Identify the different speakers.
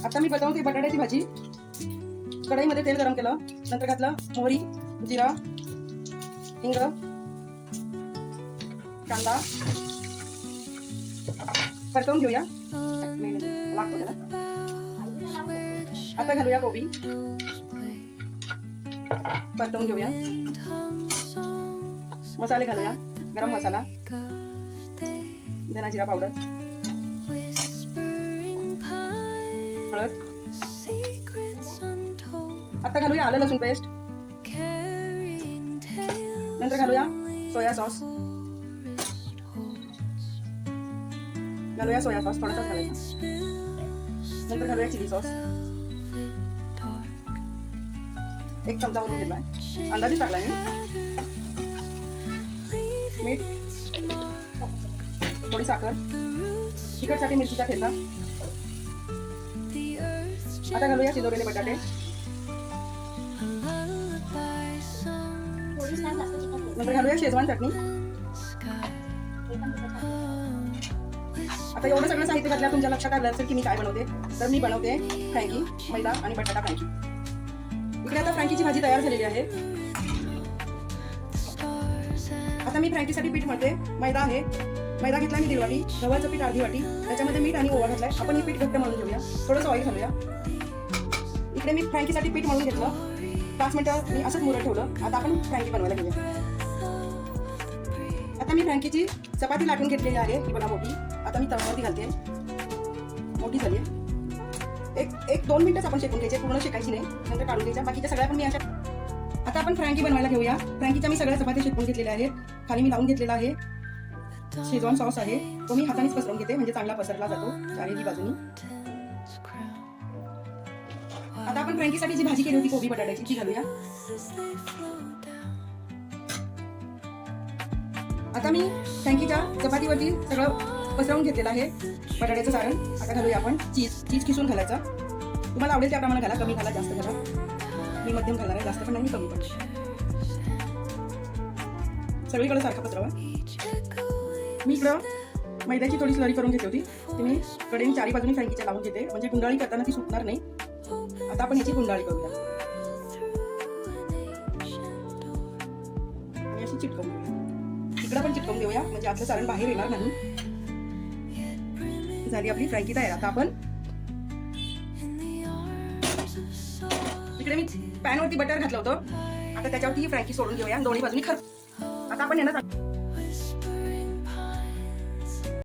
Speaker 1: आता मी बनवते बटाट्याची भाजी. कढईमध्ये तेल गरम केलं, नंतर घातलं मोहरी, जिरा, हिंग, कांदा परतवून घेऊया. लागतो त्याला. आता घालूया कोबी, परतवून घेऊया. मसाले घालूया. गरम मसाला, धना जिरा पावडर, हळद. आता घालूया आलं लसूण पेस्ट. नंतर घालूया सोया सॉस. थोडासा घालायचा. नंतर घालूया चिली सॉस. एक चमचा भरून घेतलाय, अंदाजे टाकलाय मी. मीठ, थोडी साखर, तिखटसाठी मिरचीचा ठेचा. आता घालूया शिजवलेले बटाटे. नंतर घालूया शेजवान चटणी. आता एवढं सगळं साहित्य घातलं तुमच्या लक्षात आलं असेल की मी काय बनवते. तर मी बनवते फ्रँकी, मैदा आणि बटाटा फ्रँकी. इकडे आता फ्रँकीची भाजी तयार झालेली आहे. आता मी फ्रँकीसाठी पीठ मळते. मैदा आहे, मैदा घेतला मी 1.5 वाटी, गव्हाचं पीठ 1/2 वाटी, त्याच्यामध्ये मीठ आणि ओवा घातलाय. आपण हे पीठ घट्ट मळून घेऊया. थोडंसं ऑइल घालूया. इकडे मी फ्रँकीसाठी पीठ मळून घेतलं. 5 मिनिटं मी असंच मुरत ठेवलं. आता आपण फ्रँकी बनवायला घेऊया. आता मी फ्रँकीची चपाती लाटून घेतलेली आहे, ही बघा मोठी. आता मी तव्यावरती घालते. मोठी झाली. एक 2 मिनिटच आपण शेकून घ्यायचे, पूर्ण शेकायची नाही. नंतर काढून घ्यायच्या. बाकीच्या सगळ्या पण मी अशा. आता आपण फ्रँकी बनवायला घेऊया. फ्रँकीच्या मी सगळ्या चपात्या शेकून घेतलेल्या आहेत. खाली मी लावून घेतलेला आहे शेजवान सॉस आहे, तो मी हातानेच पसरवून घेते, म्हणजे चांगला पसरला जातो चारही बाजूनी. आता आपण फ्रँकीसाठी जी भाजी केली होती कोबी बटाट्याची, ती घालूया. आता मी फ्रँकीच्या चपातीवरती सगळं पसरवून घेतलेलं आहे बटाट्याचं सारण. आता घालूया आपण चीज खिसून घालायचा. तुम्हाला आवडेल त्याप्रमाणे घाला, कमी घाला, जास्त घाला. मी मध्यम घालणार आहे, जास्त पण नाही, कमी पण. सगळीकडे सारखं पसरवा. मी इकडं मैद्याची थोडी स्लरी करून घेतली होती. ती मी कडेने 4ही बाजूनी फ्रँकीच्या लावून घेते, म्हणजे गुंडाळी करताना ती सुटणार नाही. आता आपण याची गुंडाळी करूया आणि अशी चिटकवून घेऊया. इकडं पण चिटकवून घेऊया, म्हणजे आपलं सारण बाहेर येणार नाही. झाली आपली फ्रँकी तयार. आता आपण इकडे मी पॅनवरती बटर घातलं होतं. आता त्याच्यावरती ही फ्रँकी सोडून घेऊया. दोन्ही बाजूनी आता आपण यांना